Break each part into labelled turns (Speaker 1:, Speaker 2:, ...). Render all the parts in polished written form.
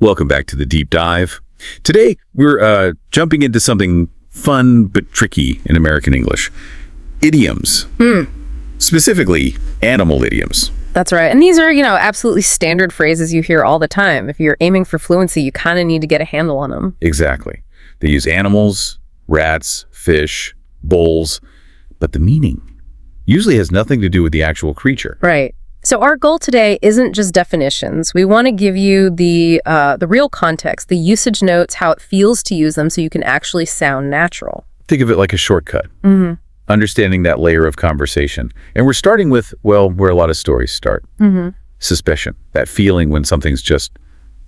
Speaker 1: Welcome back to the Deep Dive. Today, we're jumping into something fun but tricky in American English. Idioms. Specifically, animal idioms.
Speaker 2: That's right. And these are, absolutely standard phrases you hear all the time. If you're aiming for fluency, you kind of need to get a handle on them.
Speaker 1: Exactly. They use animals, rats, fish, bulls, but the meaning usually has nothing to do with the actual creature.
Speaker 2: Right. So our goal today isn't just definitions. We want to give you the real context, the usage notes, how it feels to use them so you can actually sound natural.
Speaker 1: Think of it like a shortcut. Understanding that layer of conversation. And we're starting with, well, where a lot of stories start. Suspicion. That feeling when something's just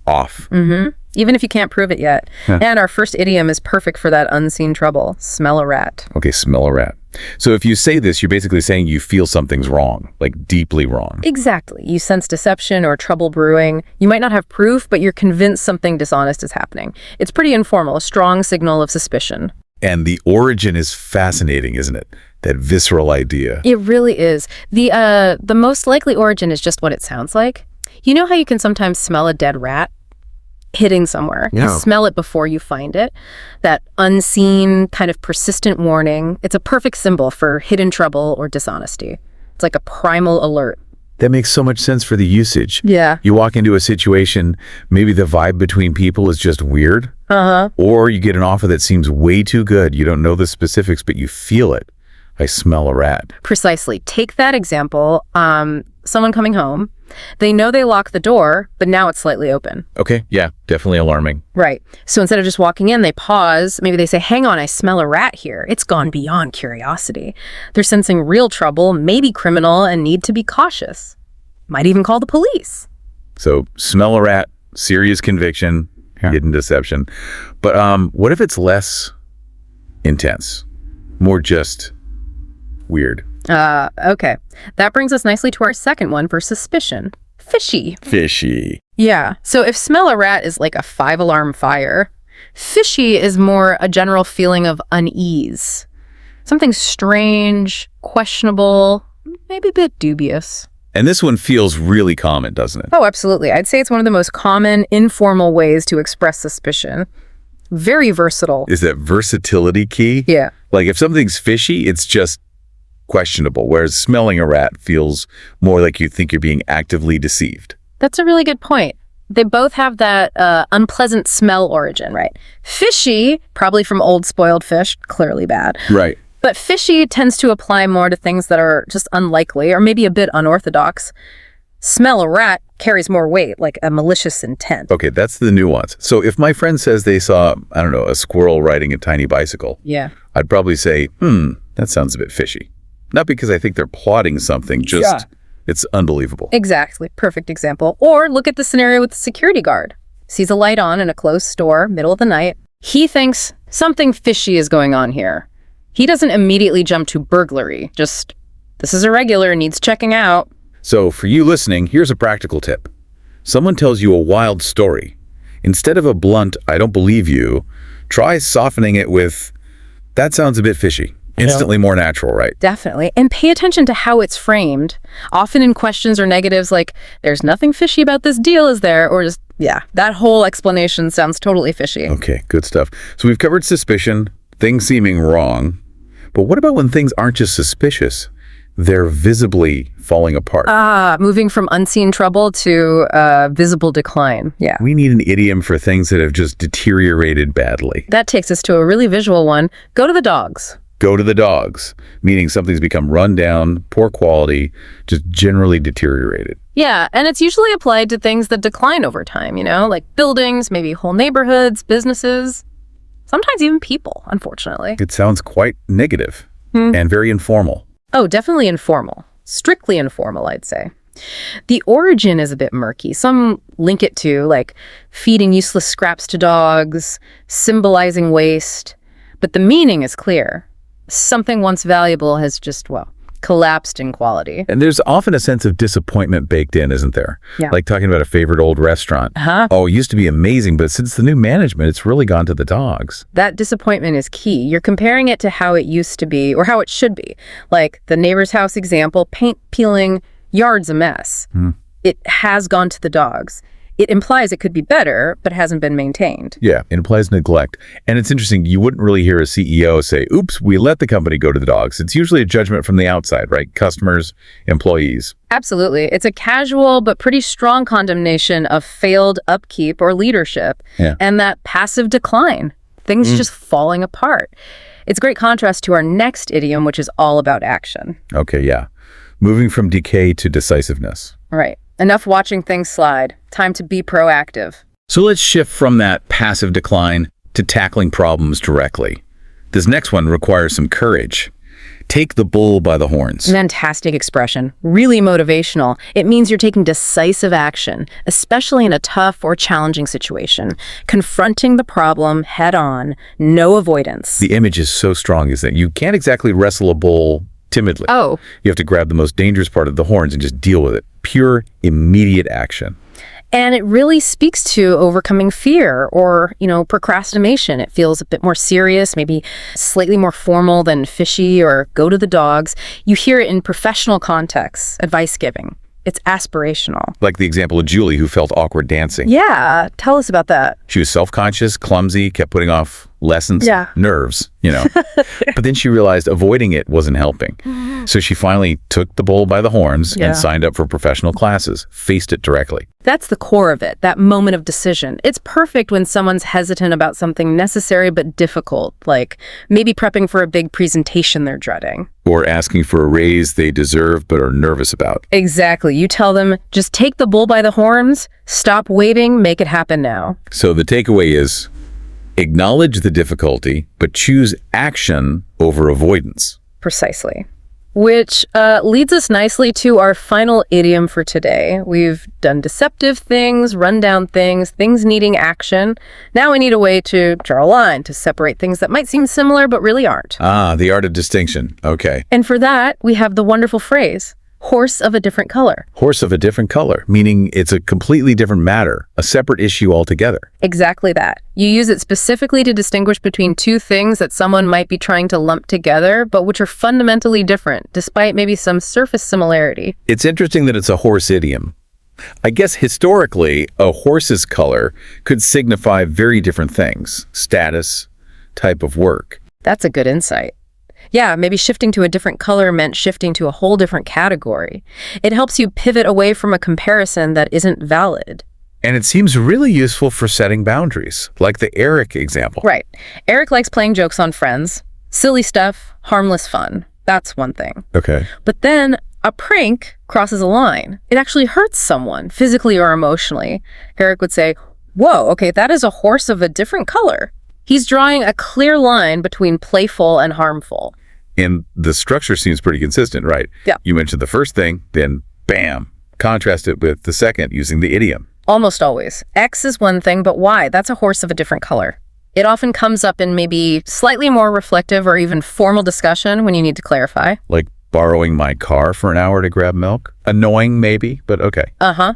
Speaker 1: off.
Speaker 2: Even if you can't prove it yet. And our first idiom is perfect for that unseen trouble. Smell a rat.
Speaker 1: Okay, smell a rat. So if you say this, you're basically saying you feel something's wrong, like deeply wrong.
Speaker 2: Exactly. You sense deception or trouble brewing. You might not have proof, but you're convinced something dishonest is happening. It's pretty informal, a strong signal of suspicion.
Speaker 1: And the origin is fascinating, isn't it? That visceral idea.
Speaker 2: It really is. The most likely origin is just what it sounds like. You know how you can sometimes smell a dead rat hitting somewhere?
Speaker 1: Yeah.
Speaker 2: You smell it before you find it. That unseen, kind of persistent warning. It's a perfect symbol for hidden trouble or dishonesty. It's like a primal alert.
Speaker 1: That makes so much sense for the usage.
Speaker 2: Yeah.
Speaker 1: You walk into a situation, maybe the vibe between people is just weird. Or you get an offer that seems way too good. You don't know the specifics, but you feel it. I smell a rat.
Speaker 2: Precisely. Take that example. Someone coming home. They know they locked the door, but now it's slightly open.
Speaker 1: Okay, yeah, definitely alarming.
Speaker 2: Right. So instead of just walking in, they pause. Maybe they say, hang on, I smell a rat here. It's gone beyond curiosity. They're sensing real trouble, maybe criminal, and need to be cautious. Might even call the police.
Speaker 1: So, smell a rat, serious conviction, hidden deception. But what if it's less intense? More just weird?
Speaker 2: Okay. That brings us nicely to our second one for suspicion. Fishy.
Speaker 1: Fishy.
Speaker 2: Yeah. So if smell a rat is like a 5-alarm fire, fishy is more a general feeling of unease. Something strange, questionable, maybe a bit dubious.
Speaker 1: And this one feels really common, doesn't it?
Speaker 2: Oh, absolutely. I'd say it's one of the most common, informal ways to express suspicion. Very versatile.
Speaker 1: Is that versatility key?
Speaker 2: Yeah.
Speaker 1: Like if something's fishy, it's just questionable, whereas smelling a rat feels more like you think you're being actively deceived.
Speaker 2: That's a really good point. They both have that unpleasant smell origin, right? Fishy, probably from old spoiled fish, clearly bad.
Speaker 1: Right.
Speaker 2: But fishy tends to apply more to things that are just unlikely or maybe a bit unorthodox. Smell a rat carries more weight, like a malicious intent.
Speaker 1: Okay, that's the nuance. So if my friend says they saw, I don't know, a squirrel riding a tiny bicycle,
Speaker 2: Yeah.
Speaker 1: I'd probably say, that sounds a bit fishy. Not because I think they're plotting something, just it's unbelievable.
Speaker 2: Exactly. Perfect example. Or look at the scenario with the security guard. Sees a light on in a closed store, middle of the night. He thinks something fishy is going on here. He doesn't immediately jump to burglary. Just, this is irregular, needs checking out.
Speaker 1: So for you listening, here's a practical tip. Someone tells you a wild story. Instead of a blunt, I don't believe you, try softening it with, that sounds a bit fishy. Instantly more natural, right?
Speaker 2: Definitely. And pay attention to how it's framed. Often in questions or negatives like, there's nothing fishy about this deal, is there? Or just, that whole explanation sounds totally fishy.
Speaker 1: Okay, good stuff. So we've covered suspicion, things seeming wrong. But what about when things aren't just suspicious? They're visibly falling apart.
Speaker 2: Moving from unseen trouble to visible decline. Yeah.
Speaker 1: We need an idiom for things that have just deteriorated badly.
Speaker 2: That takes us to a really visual one. Go to the dogs.
Speaker 1: Go to the dogs, meaning something's become run down, poor quality, just generally deteriorated.
Speaker 2: Yeah, and it's usually applied to things that decline over time, like buildings, maybe whole neighborhoods, businesses, sometimes even people, unfortunately.
Speaker 1: It sounds quite negative and very informal.
Speaker 2: Oh, definitely informal. Strictly informal, I'd say. The origin is a bit murky. Some link it to, like, feeding useless scraps to dogs, symbolizing waste. But the meaning is clear. Something once valuable has just, collapsed in quality.
Speaker 1: And there's often a sense of disappointment baked in, isn't there?
Speaker 2: Yeah.
Speaker 1: Like talking about a favorite old restaurant. Oh, it used to be amazing, but since the new management, it's really gone to the dogs.
Speaker 2: That disappointment is key. You're comparing it to how it used to be or how it should be. Like the neighbor's house example, paint peeling, yard's a mess. It has gone to the dogs. It implies it could be better, but hasn't been maintained.
Speaker 1: Yeah, it implies neglect. And it's interesting, you wouldn't really hear a CEO say, oops, we let the company go to the dogs. It's usually a judgment from the outside, right? Customers, employees.
Speaker 2: Absolutely. It's a casual but pretty strong condemnation of failed upkeep or leadership and that passive decline, things just falling apart. It's a great contrast to our next idiom, which is all about action.
Speaker 1: Okay, yeah. Moving from decay to decisiveness.
Speaker 2: Right. Enough watching things slide. Time to be proactive.
Speaker 1: So let's shift from that passive decline to tackling problems directly. This next one requires some courage. Take the bull by the horns.
Speaker 2: Fantastic expression. Really motivational. It means you're taking decisive action, especially in a tough or challenging situation. Confronting the problem head on, no avoidance.
Speaker 1: The image is so strong, isn't it? You can't exactly wrestle a bull timidly.
Speaker 2: Oh.
Speaker 1: You have to grab the most dangerous part of the horns and just deal with it. Pure, immediate action.
Speaker 2: And it really speaks to overcoming fear or, procrastination. It feels a bit more serious, maybe slightly more formal than fishy or go to the dogs. You hear it in professional contexts, advice giving. It's aspirational.
Speaker 1: Like the example of Julie, who felt awkward dancing.
Speaker 2: Yeah, tell us about that.
Speaker 1: She was self-conscious, clumsy, kept putting off lessons, nerves, But then she realized avoiding it wasn't helping. So she finally took the bull by the horns and signed up for professional classes, faced it directly.
Speaker 2: That's the core of it, that moment of decision. It's perfect when someone's hesitant about something necessary but difficult, like maybe prepping for a big presentation they're dreading.
Speaker 1: Or asking for a raise they deserve but are nervous about.
Speaker 2: Exactly. You tell them, just take the bull by the horns, stop waiting, make it happen now.
Speaker 1: So the takeaway is, acknowledge the difficulty, but choose action over avoidance.
Speaker 2: Precisely. Which leads us nicely to our final idiom for today. We've done deceptive things, rundown things, things needing action. Now we need a way to draw a line to separate things that might seem similar but really aren't.
Speaker 1: Ah, the art of distinction. Okay.
Speaker 2: And for that, we have the wonderful phrase, horse of a different color.
Speaker 1: Horse of a different color, meaning it's a completely different matter, a separate issue altogether.
Speaker 2: Exactly that. You use it specifically to distinguish between two things that someone might be trying to lump together, but which are fundamentally different, despite maybe some surface similarity.
Speaker 1: It's interesting that it's a horse idiom. I guess historically, a horse's color could signify very different things, status, type of work.
Speaker 2: That's a good insight. Yeah, maybe shifting to a different color meant shifting to a whole different category. It helps you pivot away from a comparison that isn't valid.
Speaker 1: And it seems really useful for setting boundaries, like the Eric example.
Speaker 2: Right. Eric likes playing jokes on friends. Silly stuff, harmless fun. That's one thing.
Speaker 1: Okay.
Speaker 2: But then a prank crosses a line. It actually hurts someone, physically or emotionally. Eric would say, whoa, okay, that is a horse of a different color. He's drawing a clear line between playful and harmful.
Speaker 1: And the structure seems pretty consistent, right?
Speaker 2: Yeah.
Speaker 1: You mentioned the first thing, then bam, contrast it with the second using the idiom.
Speaker 2: Almost always. X is one thing, but Y, that's a horse of a different color. It often comes up in maybe slightly more reflective or even formal discussion when you need to clarify.
Speaker 1: Like borrowing my car for an hour to grab milk? Annoying, maybe, but okay.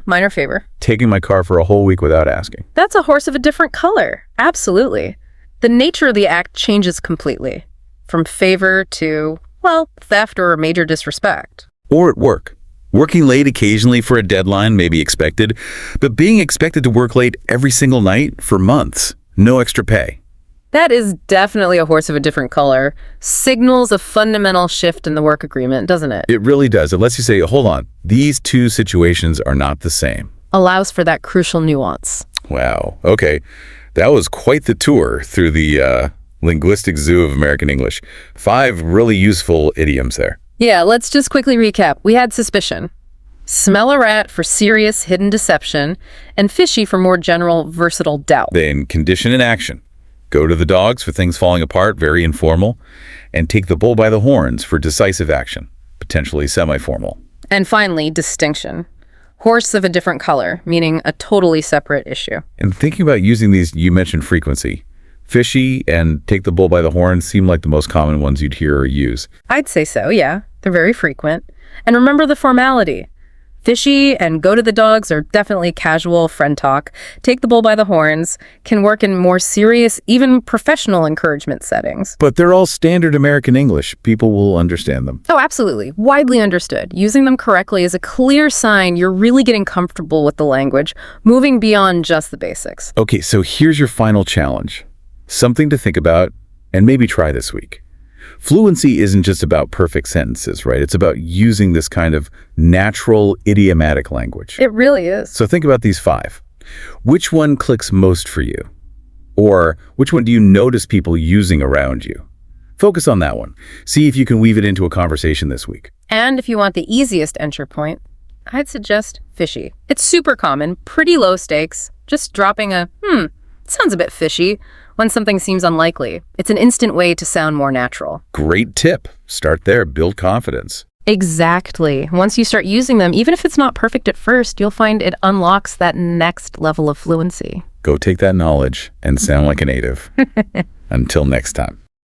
Speaker 2: Minor favor.
Speaker 1: Taking my car for a whole week without asking.
Speaker 2: That's a horse of a different color. Absolutely. The nature of the act changes completely. From favor to, theft or major disrespect.
Speaker 1: Or at work. Working late occasionally for a deadline may be expected, but being expected to work late every single night for months, no extra pay.
Speaker 2: That is definitely a horse of a different color. Signals a fundamental shift in the work agreement, doesn't it?
Speaker 1: It really does. It lets you say, hold on, these two situations are not the same.
Speaker 2: Allows for that crucial nuance.
Speaker 1: Wow. Okay. That was quite the tour through the linguistic zoo of American English. 5 really useful idioms there.
Speaker 2: Yeah, let's just quickly recap. We had suspicion, smell a rat for serious hidden deception, and fishy for more general versatile doubt.
Speaker 1: Then condition and action. Go to the dogs for things falling apart, very informal, and take the bull by the horns for decisive action, potentially semi-formal.
Speaker 2: And finally, distinction. Horse of a different color, meaning a totally separate issue.
Speaker 1: And thinking about using these, you mentioned frequency. Fishy and take the bull by the horns seem like the most common ones you'd hear or use.
Speaker 2: I'd say so, yeah. They're very frequent. And remember the formality. Fishy and go to the dogs are definitely casual friend talk. Take the bull by the horns can work in more serious, even professional encouragement settings.
Speaker 1: But they're all standard American English. People will understand them.
Speaker 2: Oh, absolutely. Widely understood. Using them correctly is a clear sign you're really getting comfortable with the language, moving beyond just the basics.
Speaker 1: Okay, so here's your final challenge. Something to think about and maybe try this week. Fluency isn't just about perfect sentences, right? It's about using this kind of natural, idiomatic language.
Speaker 2: It really is.
Speaker 1: So think about these 5. Which one clicks most for you? Or which one do you notice people using around you? Focus on that one. See if you can weave it into a conversation this week.
Speaker 2: And if you want the easiest entry point, I'd suggest Fishy. It's super common, pretty low stakes, just dropping a, sounds a bit fishy when something seems unlikely. It's an instant way to sound more natural.
Speaker 1: Great tip. Start there, build confidence.
Speaker 2: Exactly. Once you start using them, even if it's not perfect at first, you'll find it unlocks that next level of fluency.
Speaker 1: Go take that knowledge and sound like a native. Until next time.